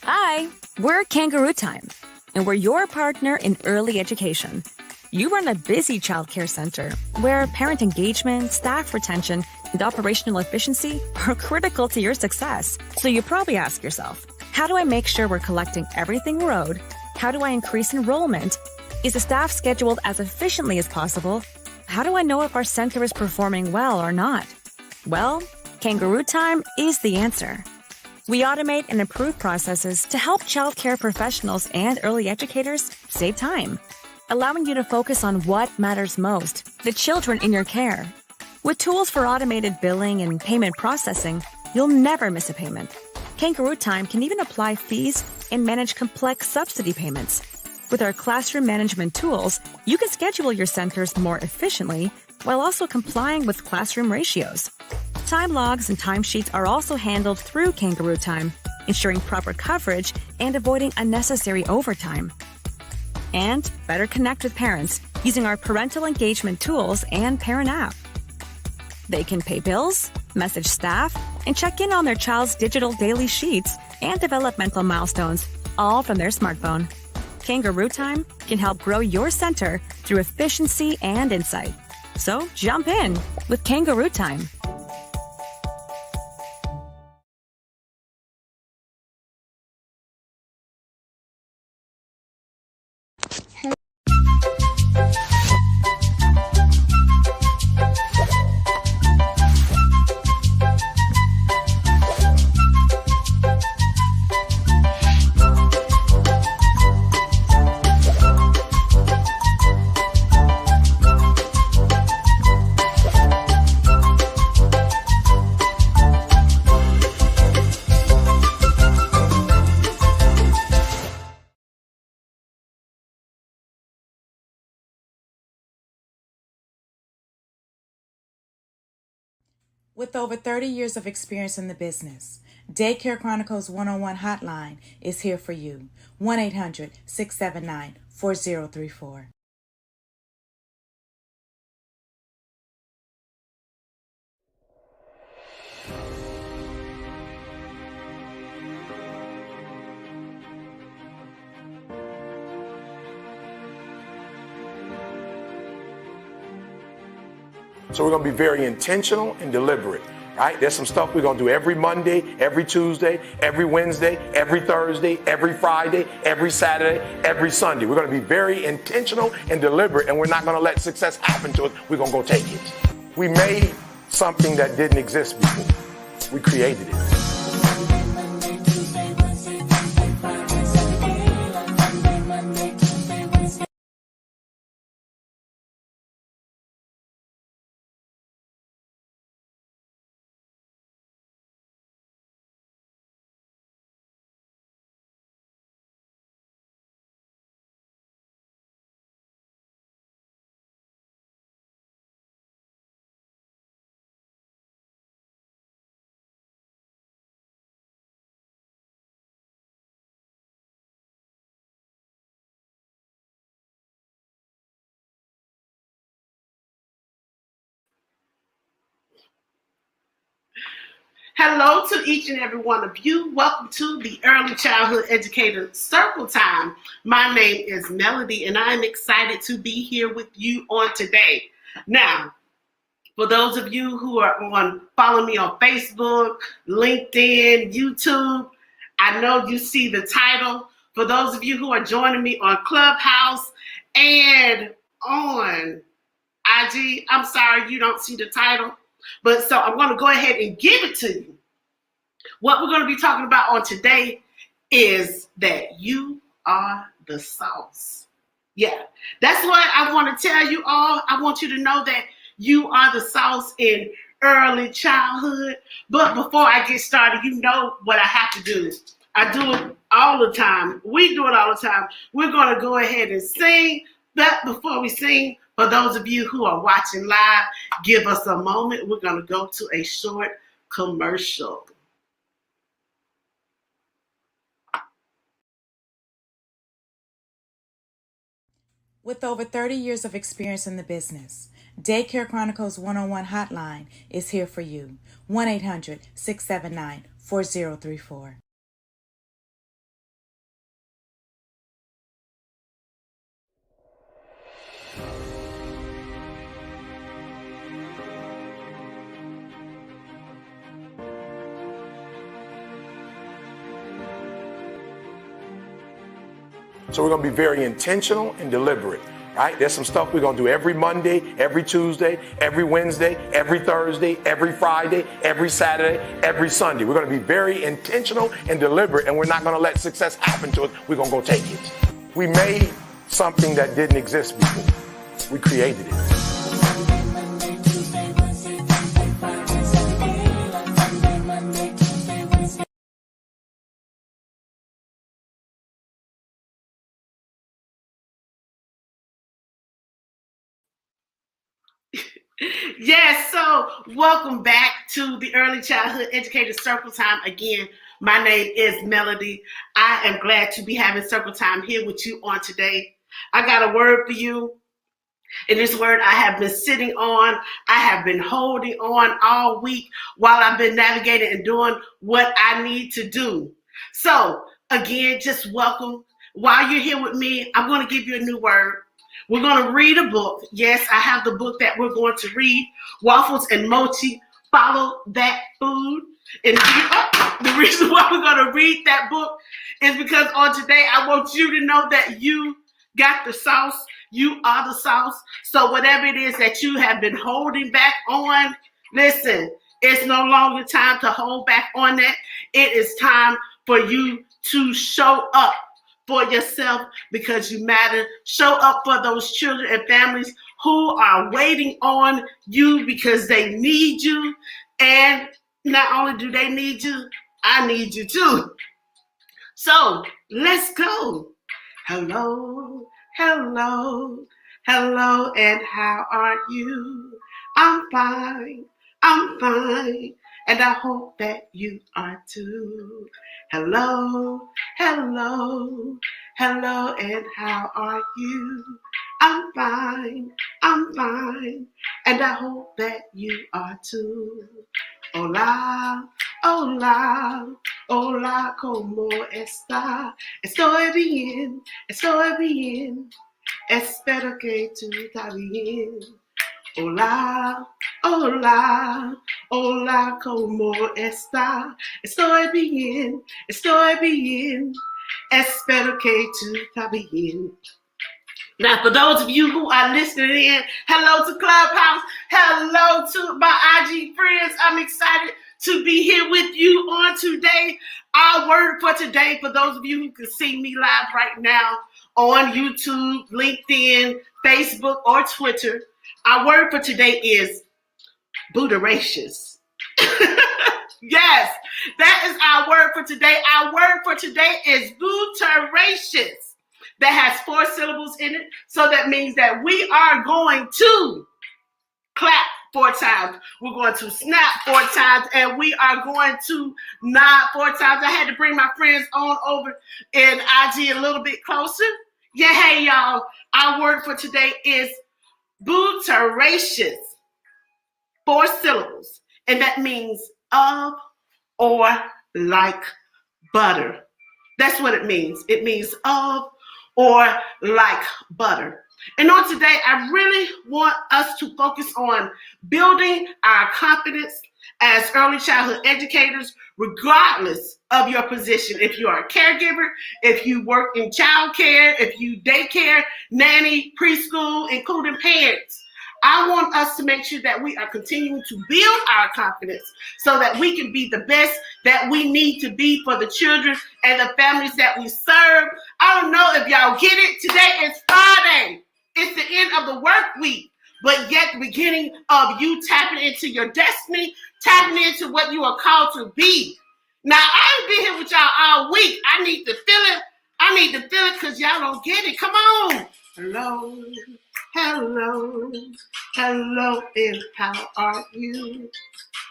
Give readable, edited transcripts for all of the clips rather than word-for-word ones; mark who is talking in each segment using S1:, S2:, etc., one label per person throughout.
S1: Hi, we're Kangaroo Time, and we're your partner in early education. You run a busy childcare center where parent engagement, staff retention, and operational efficiency are critical to your success. So you probably ask yourself, how do I make sure we're collecting everything we're owed? How do I increase enrollment? Is the staff scheduled as efficiently as possible? How do I know if our center is performing well or not? Well, Kangaroo Time is the answer. We automate and improve processes to help childcare professionals and early educators save time, allowing you to focus on what matters most, the children in your care. With tools for automated billing and payment processing, you'll never miss a payment. Kangaroo Time can even apply fees and manage complex subsidy payments. With our classroom management tools, you can schedule your centers more efficiently while also complying with classroom ratios. Time logs and timesheets are also handled through Kangaroo Time, ensuring proper coverage and avoiding unnecessary overtime. And better connect with parents using our parental engagement tools and parent app. They can pay bills, message staff, and check in on their child's digital daily sheets and developmental milestones, all from their smartphone. Kangaroo Time can help grow your center through efficiency and insight. So jump in with Kangaroo Time.
S2: With over 30 years of experience in the business, Daycare Chronicles 101 hotline is here for you. 1-800-679-4034.
S3: So we're going to be very intentional and deliberate, right? There's some stuff we're going to do every Monday, every Tuesday, every Wednesday, every Thursday, every Friday, every Saturday, every Sunday. We're going to be very intentional and deliberate, and we're not going to let success happen to us. We're going to go take it. We made something that didn't exist before. We created it.
S4: Hello to each and every one of you. Welcome to the Early Childhood Educator Circle Time. My name is Melody, and I'm excited to be here with you on today. Now, for those of you who are follow me on Facebook, LinkedIn, YouTube, I know you see the title. For those of you who are joining me on Clubhouse and on IG, I'm sorry you don't see the title. But so I'm going to go ahead and give it to you. What we're going to be talking about on today is that you are the sauce. Yeah, that's what I want to tell you all. I want you to know that you are the sauce in early childhood. But before I get started, you know what I have to do. I do it all the time. We do it all the time. We're going to go ahead and sing. But before we sing, for those of you who are watching live, give us a moment. We're going to go to a short commercial.
S2: With over 30 years of experience in the business, Daycare Chronicles 101 hotline is here for you. 1-800-679-4034.
S3: So we're going to be very intentional and deliberate. Right? There's some stuff we're going to do every Monday, every Tuesday, every Wednesday, every Thursday, every Friday, every Saturday, every Sunday. We're going to be very intentional and deliberate, and we're not going to let success happen to us. We're going to go take it. We made something that didn't exist before. We created it.
S4: Yes, so welcome back to the Early Childhood Educator Circle Time. Again, my name is Melody. I am glad to be having Circle Time here with you on today. I got a word for you. And this word I have been sitting on, I have been holding on all week while I've been navigating and doing what I need to do. So again, just welcome. While you're here with me, I'm going to give you a new word. We're going to read a book. Yes, I have the book that we're going to read, Waffles and Mochi, Follow That Food. And the reason why we're going to read that book is because on today, I want you to know that you got the sauce. You are the sauce. So whatever it is that you have been holding back on, listen, it's no longer time to hold back on that. It is time for you to show up for yourself because you matter. Show up for those children and families who are waiting on you because they need you. And not only do they need you, I need you too. So let's go. Hello, hello, hello, and how are you? I'm fine, and I hope that you are too. Hello, hello, hello, and how are you? I'm fine, and I hope that you are too. Hola, hola, hola, ¿cómo está? Estoy bien, espero que tú estás bien. Hola, hola, hola, ¿cómo está? Estoy bien, espero que tú estás bien. Now, for those of you who are listening in, hello to Clubhouse, hello to my IG friends. I'm excited to be here with you on today. Our word for today, for those of you who can see me live right now on YouTube, LinkedIn, Facebook, or Twitter, our word for today is booteracious. Yes, that is our word for today. Our word for today is booteracious. That has 4 syllables in it. So that means that we are going to clap 4 times. We're going to snap 4 times. And we are going to nod 4 times. I had to bring my friends on over in IG a little bit closer. Yeah, hey, y'all. Our word for today is booteracious. 4 syllables. And that means of or like butter. That's what it means. It means of or like butter. And on today, I really want us to focus on building our confidence as early childhood educators, regardless of your position. If you are a caregiver, if you work in childcare, if you daycare, nanny, preschool, including parents, I want us to make sure that we are continuing to build our confidence so that we can be the best that we need to be for the children and the families that we serve. I don't know if y'all get it. Today is Friday. It's the end of the work week, but yet the beginning of you tapping into your destiny, tapping into what you are called to be. Now, I ain't been here with y'all all week. I need to feel it because y'all don't get it. Come on. Hello. Hello, hello, and how are you?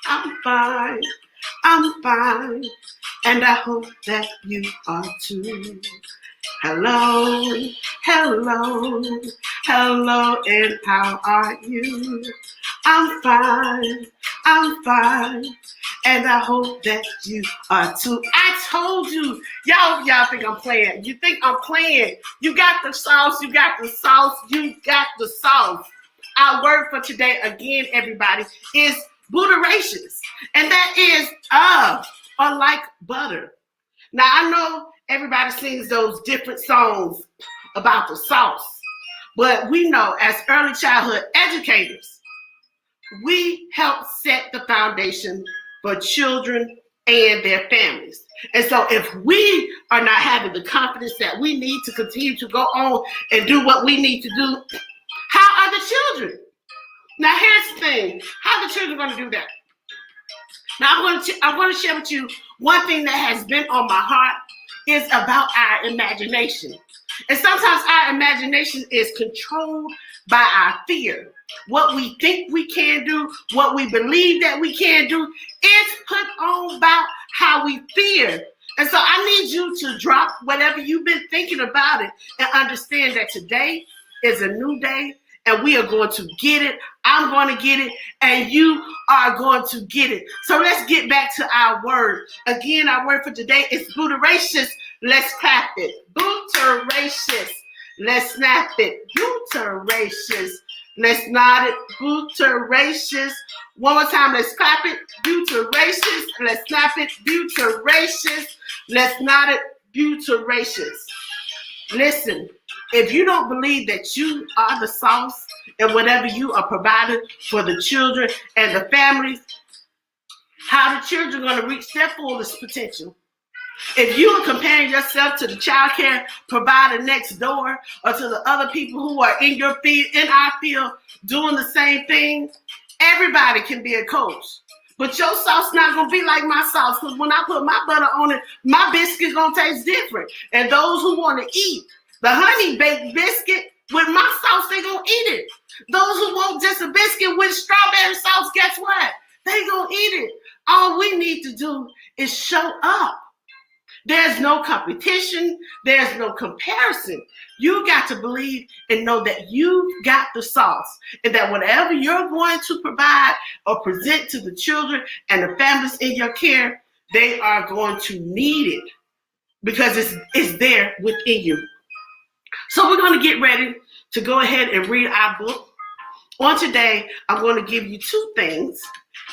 S4: I'm fine, and I hope that you are too. Hello, hello, hello, and how are you? I'm fine, and I hope that you are too. I told you, y'all think I'm playing. You think I'm playing. You got the sauce, you got the sauce, you got the sauce. Our word for today, again, everybody, is booteracious. And that is of or like butter. Now, I know Everybody sings those different songs about the sauce. But we know as early childhood educators, we help set the foundation for children and their families. And so if we are not having the confidence that we need to continue to go on and do what we need to do, how are the children? Now here's the thing, how are the children going to do that? Now I want to share with you one thing that has been on my heart is about our imagination. And sometimes our imagination is controlled by our fear. What we think we can do, what we believe that we can do, is put on by how we fear. And so I need you to drop whatever you've been thinking about it and understand that today is a new day and we are going to get it. I'm going to get it and you are going to get it. So let's get back to our word. Again, our word for today is booteracious. Let's clap it. Booteracious. Let's snap it. Booteracious. Let's nod it. Booteracious. One more time. Let's clap it. Booteracious. Let's snap it. Booteracious. Let's nod it. Booteracious. Listen, if you don't believe that you are the sauce and whatever you are providing for the children and the families, how the children are going to reach their fullest potential? If you are comparing yourself to the child care provider next door or to the other people who are in your field, in our field, doing the same thing, everybody can be a coach. But your sauce not going to be like my sauce, because when I put my butter on it, my biscuit's going to taste different. And those who want to eat the honey baked biscuit with my sauce, they going to eat it. Those who want just a biscuit with strawberry sauce, guess what? They going to eat it. All we need to do is show up. There's no competition. There's no comparison. You got to believe and know that you've got the sauce and that whatever you're going to provide or present to the children and the families in your care, they are going to need it because it's there within you. So we're going to get ready to go ahead and read our book. On today, I'm going to give you two things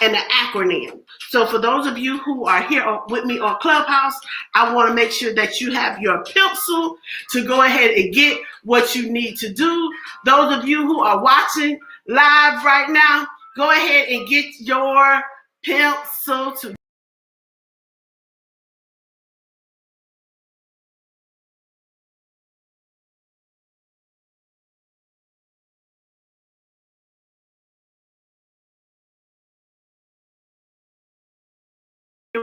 S4: and an acronym. So for those of you who are here with me on Clubhouse, I want to make sure that you have your pencil to go ahead and get what you need to do. Those of you who are watching live right now, go ahead and get your pencil to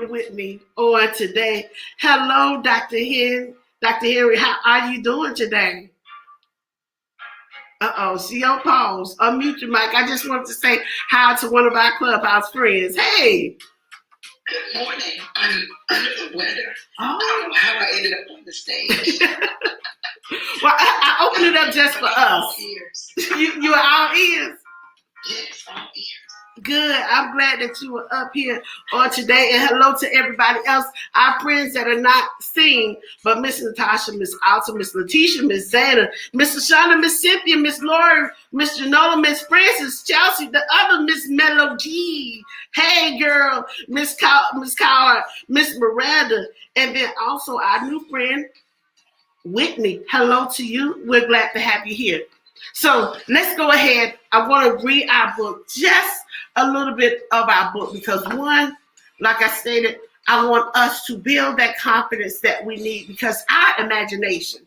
S4: with me on today. Hello, Dr. Henry. Dr. Henry, how are you doing today? She on pause. Unmute your mic. I just wanted to say hi to one of our Clubhouse friends. Hey.
S5: Good morning. I'm under the weather. I don't know how I ended up on the stage.
S4: Well, I opened it up just for us.
S5: All ears.
S4: You are all ears?
S5: Yes, all ears.
S4: Good. I'm glad that you were up here on today. And hello to everybody else, our friends that are not seen, but Miss Natasha, Miss Alta, Miss Letitia, Miss Zana, Miss Shauna, Miss Cynthia, Miss Lori, Miss Janola, Miss Francis, Chelsea, the other Miss Melody. Hey, girl, Miss Coward, Miss Miranda, and then also our new friend, Whitney. Hello to you. We're glad to have you here. So let's go ahead. I want to read our book, just a little bit of our book, because one, like I stated, I want us to build that confidence that we need, because our imagination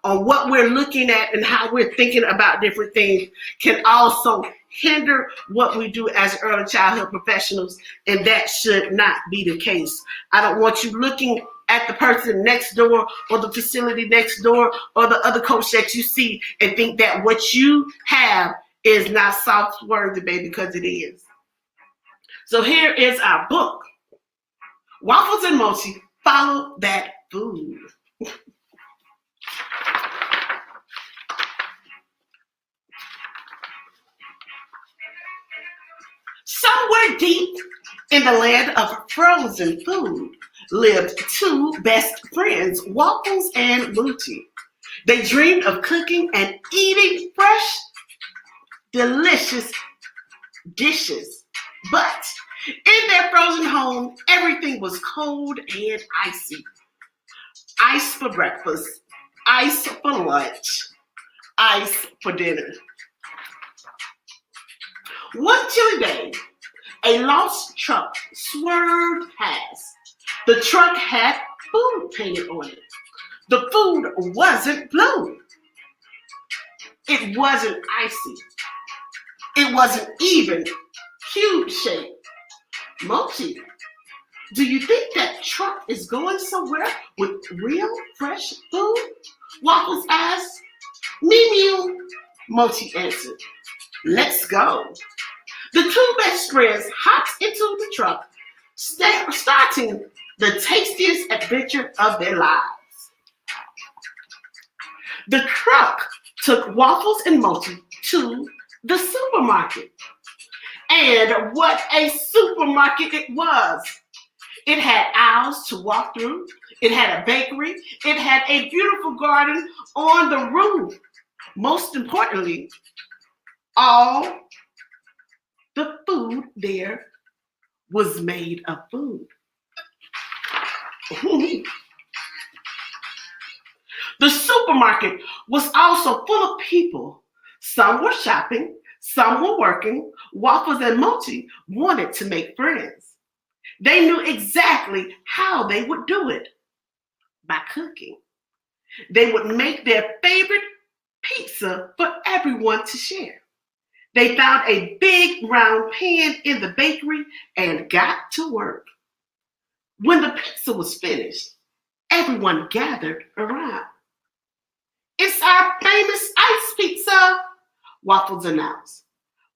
S4: on what we're looking at and how we're thinking about different things can also hinder what we do as early childhood professionals, and that should not be the case. I don't want you looking at the person next door or the facility next door or the other coach that you see and think that what you have is not sauce worthy, baby, because it is. So here is our book, Waffles and Mochi, Follow That Food. Somewhere deep in the land of frozen food lived two best friends, Waffles and Mochi. They dreamed of cooking and eating fresh, delicious dishes. But in their frozen home, everything was cold and icy. Ice for breakfast, ice for lunch, ice for dinner. One chilly day, a lost truck swerved past. The truck had food painted on it. The food wasn't blue. It wasn't icy. It wasn't even cube-shaped. Mochi, do you think that truck is going somewhere with real fresh food? Waffles asked. Me, Mochi answered. Let's go. The two best friends hopped into the truck, starting the tastiest adventure of their lives. The truck took Waffles and Mochi to the supermarket. And what a supermarket it was! It had aisles to walk through. It had a bakery. It had a beautiful garden on the roof. Most importantly, all the food there was made of food. The supermarket was also full of people. Some were shopping, some were working. Waffles and Mochi wanted to make friends. They knew exactly how they would do it, by cooking. They would make their favorite pizza for everyone to share. They found a big round pan in the bakery and got to work. When the pizza was finished, everyone gathered around. It's our famous ice pizza, Waffles announced.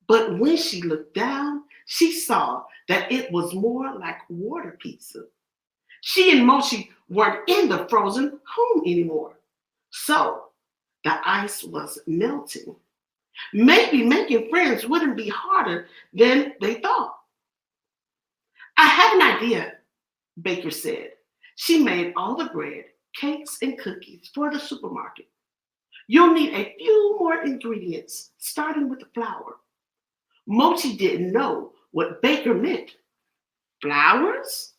S4: But when she looked down, she saw that it was more like water pizza. She and Mochi weren't in the frozen home anymore. So the ice was melting. Maybe making friends wouldn't be harder than they thought. I have an idea, Baker said. She made all the bread, cakes, and cookies for the supermarket. You'll need a few more ingredients, starting with the flour. Mochi didn't know what Baker meant. Flowers?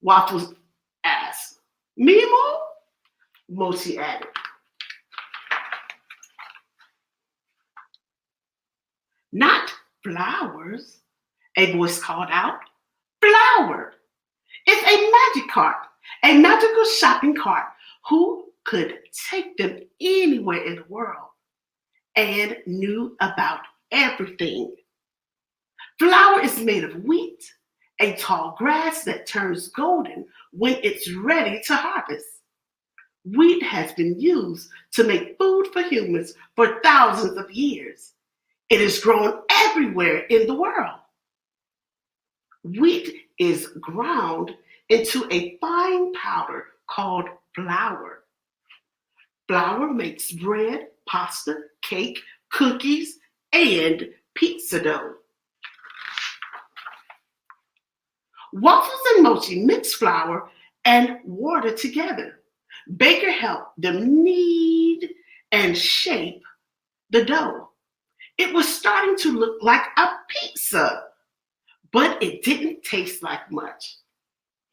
S4: Waffles asked. Mimo? Mochi added. Not flowers, a voice called out. Flour. It's a magic cart, a magical shopping cart. Who could take them anywhere in the world and knew about everything. Flour is made of wheat, a tall grass that turns golden when it's ready to harvest. Wheat has been used to make food for humans for thousands of years. It is grown everywhere in the world. Wheat is ground into a fine powder called flour. Flour makes bread, pasta, cake, cookies, and pizza dough. Waffles and Mochi mix flour and water together. Baker helped them knead and shape the dough. It was starting to look like a pizza, but it didn't taste like much.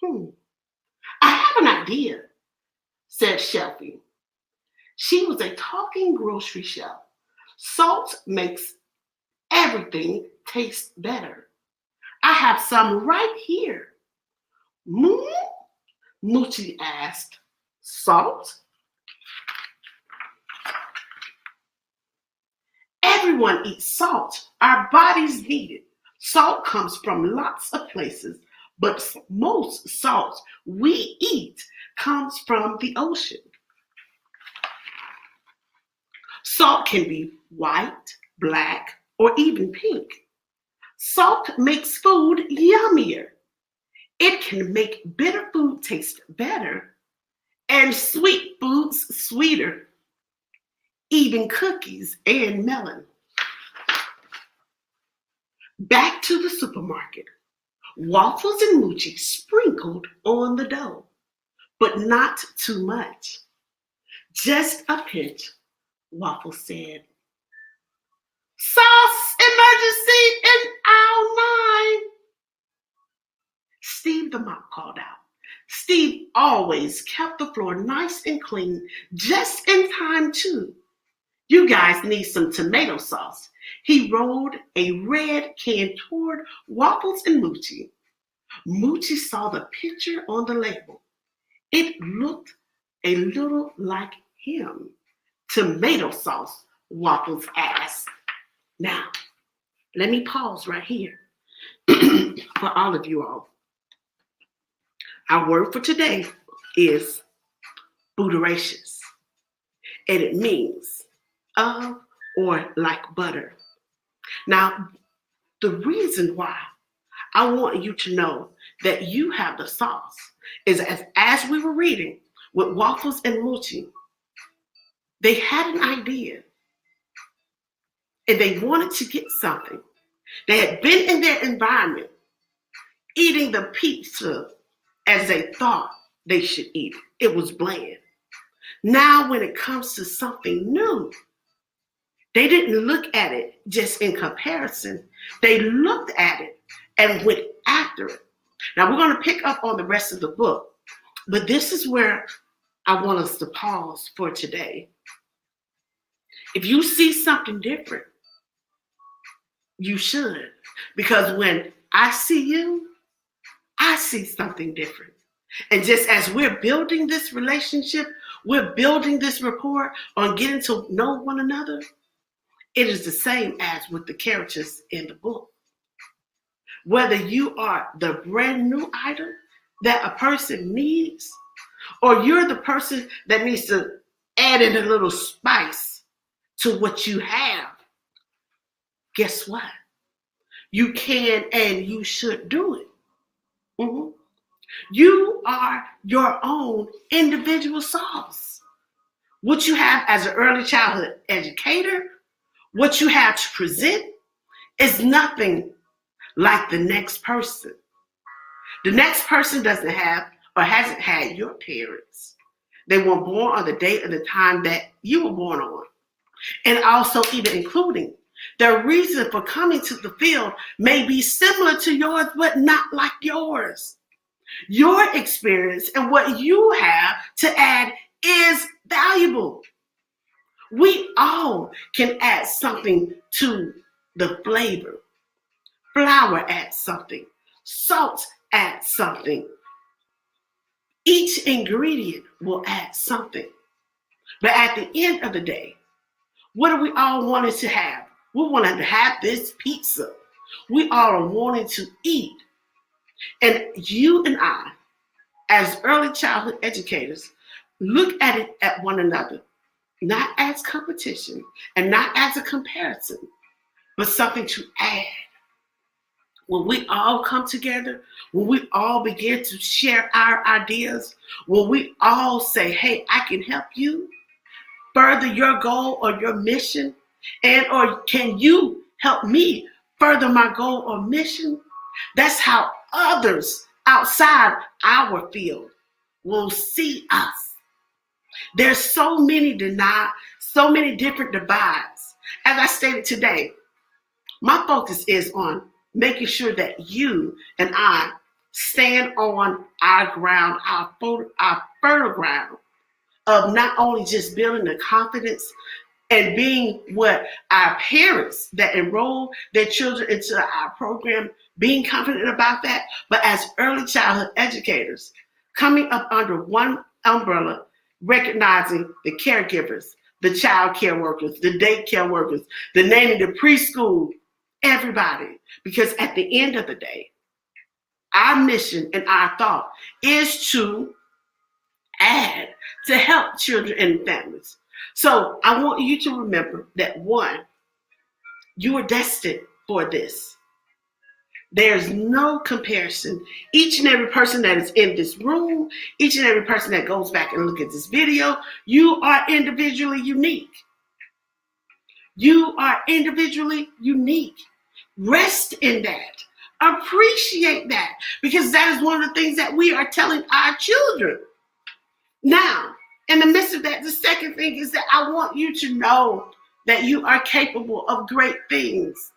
S4: I have an idea, said Shelfie. She was a talking grocery shelf. Salt makes everything taste better. I have some right here. Mochi asked. Salt? Everyone eats salt. Our bodies need it. Salt comes from lots of places, but most salt we eat comes from the ocean. Salt can be white, black, or even pink. Salt makes food yummier. It can make bitter food taste better and sweet foods sweeter, even cookies and melon. Back to the supermarket. Waffles and Mochi sprinkled on the dough, but not too much. Just a pinch, Waffles said. Sauce emergency in aisle 9. Steve the mop called out. Steve always kept the floor nice and clean, just in time too. You guys need some tomato sauce. He rolled a red can toward Waffles and Mochi. Mochi saw the picture on the label. It looked a little like him. Tomato sauce, Waffles asked. Now, let me pause right here for all of you all. Our word for today is booteracious, and it means of or like butter. Now, the reason why I want you to know that you have the sauce is as we were reading with Waffles and Mochi, they had an idea and they wanted to get something. They had been in their environment eating the pizza as they thought they should eat it. It was bland. Now, when it comes to something new, they didn't look at it just in comparison. They looked at it and went after it. Now, we're going to pick up on the rest of the book, but this is where I want us to pause for today. If you see something different, you should. Because when I see you, I see something different. And just as we're building this relationship, we're building this rapport on getting to know one another, it is the same as with the characters in the book. Whether you are the brand new item that a person needs, or you're the person that needs to add in a little spice to what you have, guess what? You can and you should do it. Mm-hmm. You are your own individual sauce. What you have as an early childhood educator, what you have to present is nothing like the next person. The next person doesn't have or hasn't had your parents. They were born on the date and the time that you were born on. And also even including their reason for coming to the field may be similar to yours, but not like yours. Your experience and what you have to add is valuable. We all can add something to the flavor. Flour adds something. Salt adds something. Each ingredient will add something. But at the end of the day, what do we all wanted to have? We wanted to have this pizza. We all are wanting to eat. And you and I, as early childhood educators, look at it at one another, not as competition and not as a comparison, but something to add. When we all come together, when we all begin to share our ideas, when we all say, hey, I can help you further your goal or your mission, and or can you help me further my goal or mission? That's how others outside our field will see us. There's so many different divides. As I stated today, my focus is on making sure that you and I stand on our ground, our fertile ground of not only just building the confidence and being what our parents that enroll their children into our program, being confident about that, but as early childhood educators, coming up under one umbrella, recognizing the caregivers, the child care workers, the daycare workers, the nanny, the preschool, everybody. Because at the end of the day, our mission and our thought is to add, to help children and families. So I want you to remember that one, you are destined for this. There's no comparison. Each and every person that is in this room, each and every person that goes back and look at this video, you are individually unique. You are individually unique. Rest in that. Appreciate that, because that is one of the things that we are telling our children. Now, in the midst of that, the second thing is that I want you to know that you are capable of great things.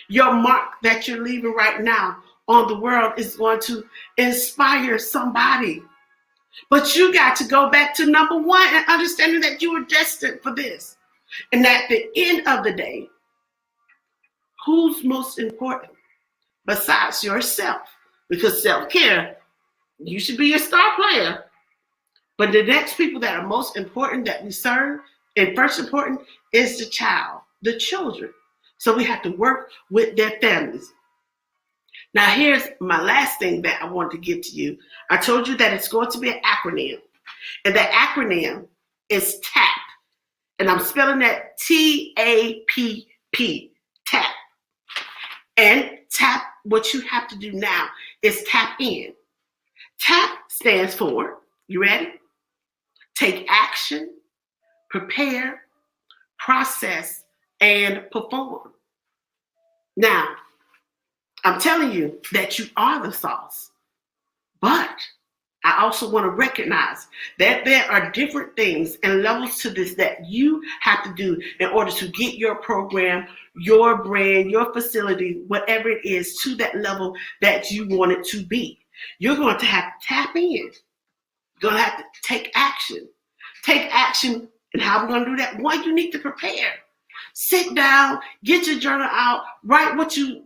S4: Your mark that you're leaving right now on the world is going to inspire somebody. But you got to go back to number one and understanding that you were destined for this. And at the end of the day, who's most important besides yourself? Because self-care, you should be a star player. But the next people that are most important that we serve, and first important, is the child, the children. So we have to work with their families. Now here's my last thing that I want to give to you. I told you that it's going to be an acronym. And that acronym is TAP. And I'm spelling that T-A-P-P, TAP. And TAP, what you have to do now is tap in. TAP stands for, you ready? Take action, prepare, process, and perform. Now, I'm telling you that you are the sauce, but I also want to recognize that there are different things and levels to this that you have to do in order to get your program, your brand, your facility, whatever it is, to that level that you want it to be. You're going to have to tap in. You're going to have to take action. Take action. And how we're going to do that? One, you need to prepare. Sit down, get your journal out, write what you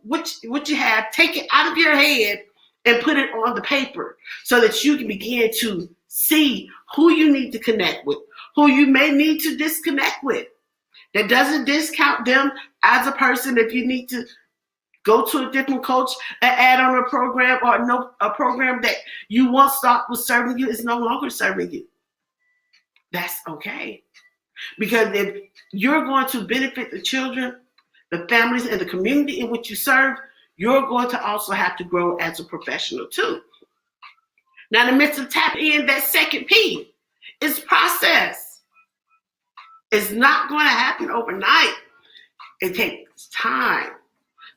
S4: have, take it out of your head and put it on the paper so that you can begin to see who you need to connect with, who you may need to disconnect with. That doesn't discount them as a person. If you need to go to a different coach and add on a program, or a program that you once thought was serving you is no longer serving you. That's okay. Because if you're going to benefit the children, the families, and the community in which you serve, you're going to also have to grow as a professional too. Now, in the midst of tap in, that second P is process. It's not going to happen overnight. It takes time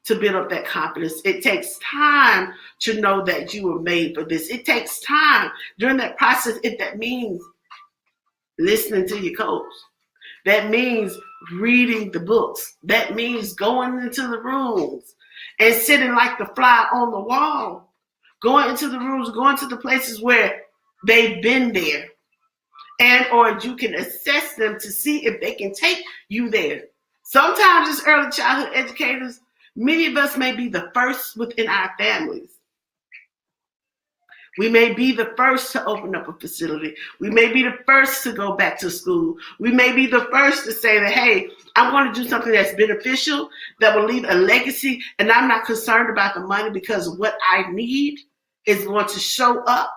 S4: to build up that confidence. It takes time to know that you were made for this. It takes time during that process. If that means listening to your coach, that means reading the books, that means going into the rooms and sitting like the fly on the wall, going into the rooms, going to the places where they've been there, and or you can assess them to see if they can take you there. Sometimes as early childhood educators, many of us may be the first within our families. We may be the first to open up a facility. We may be the first to go back to school. We may be the first to say that, hey, I'm going to do something that's beneficial, that will leave a legacy, and I'm not concerned about the money because what I need is going to show up.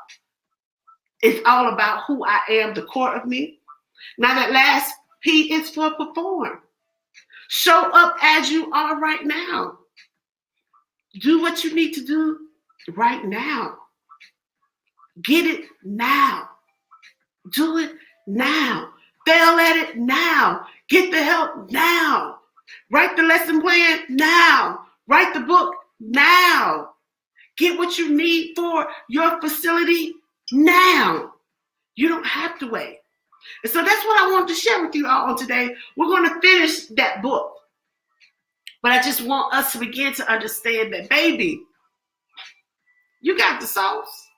S4: It's all about who I am, the core of me. Now that last P is for perform. Show up as you are right now. Do what you need to do right now. Get it now. Do it now. Fail at it now. Get the help now. Write the lesson plan now. Write the book now. Get what you need for your facility now. You don't have to wait. And so that's what I wanted to share with you all today. We're going to finish that book. But I just want us to begin to understand that, baby, you got the sauce.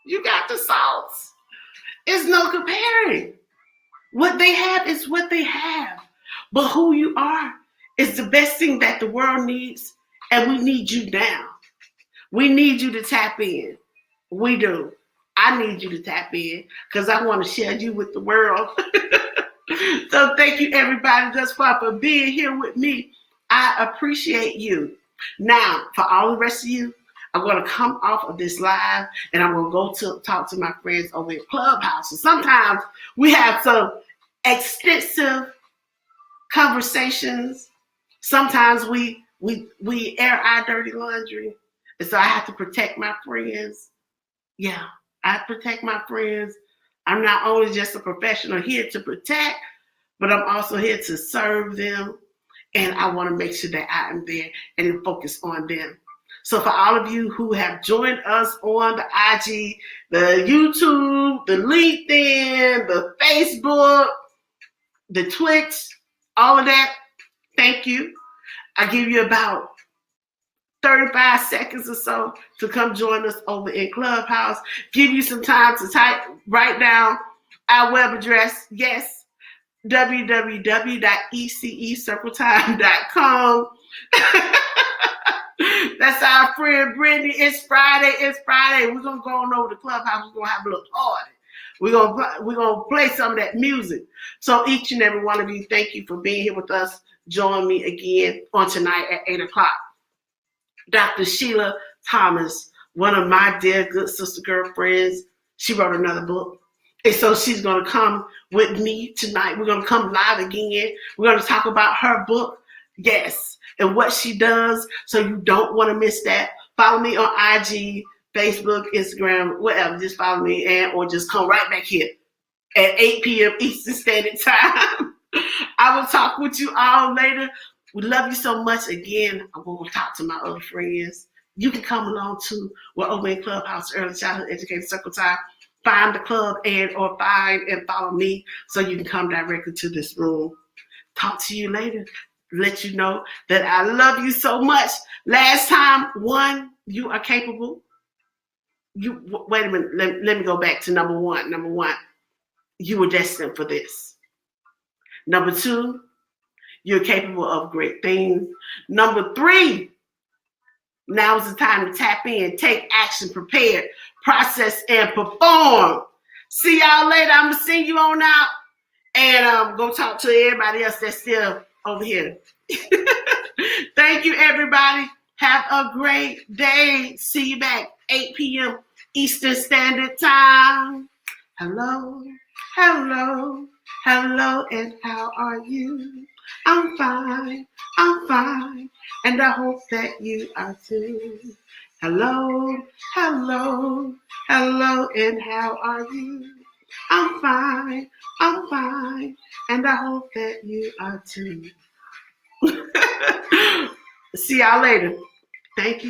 S4: You got the sauce. It's no comparing. What they have is what they have. But who you are is the best thing that the world needs, and we need you now. We need you to tap in. We do. I need you to tap in because I want to share you with the world. So thank you, everybody, thus far for being here with me. I appreciate you. Now, for all the rest of you, I'm going to come off of this live and I'm going to go to talk to my friends over at Clubhouse. So sometimes we have some extensive conversations. Sometimes we air our dirty laundry. And so I have to protect my friends. Yeah, I protect my friends. I'm not only just a professional here to protect, but I'm also here to serve them. And I want to make sure that I am there and focus on them. So for all of you who have joined us on the IG, the YouTube, the LinkedIn, the Facebook, the Twitch, all of that, thank you. I give you about 35 seconds or so to come join us over in Clubhouse. Give you some time to write down our web address. Yes, www.ececircletime.com. That's our friend Brittany. It's Friday. We're gonna go on over to Clubhouse. We're gonna have a little party. We're gonna play some of that music. So each and every one of you, thank you for being here with us. Join me again on tonight at 8:00. Dr. Sheila Thomas, one of my dear good sister girlfriends, she wrote another book. And so she's going to come with me tonight. We're going to come live again. We're going to talk about her book, yes, and what she does. So you don't want to miss that. Follow me on IG, Facebook, Instagram, whatever. Just follow me or just come right back here at 8 p.m. Eastern Standard Time. I will talk with you all later. We love you so much. Again, I'm going to talk to my other friends. You can come along too. We're over in Clubhouse, Early Childhood Educator Circle Time. Find the club or find and follow me so you can come directly to this room. Talk to you later. Let you know that I love you so much. Last time, one, you are capable. Wait a minute. Let me go back to number one. Number one, you were destined for this. Number two, you're capable of great things. Number three, now is the time to tap in, take action, prepare, process, and perform. See y'all later. I'm going to send you on out and go talk to everybody else that's still over here. Thank you, everybody. Have a great day. See you back 8 p.m. Eastern Standard Time. Hello, hello, hello, and how are you? I'm fine, and I hope that you are too. Hello, hello, hello, and how are you? I'm fine, and I hope that you are too. See y'all later. Thank you.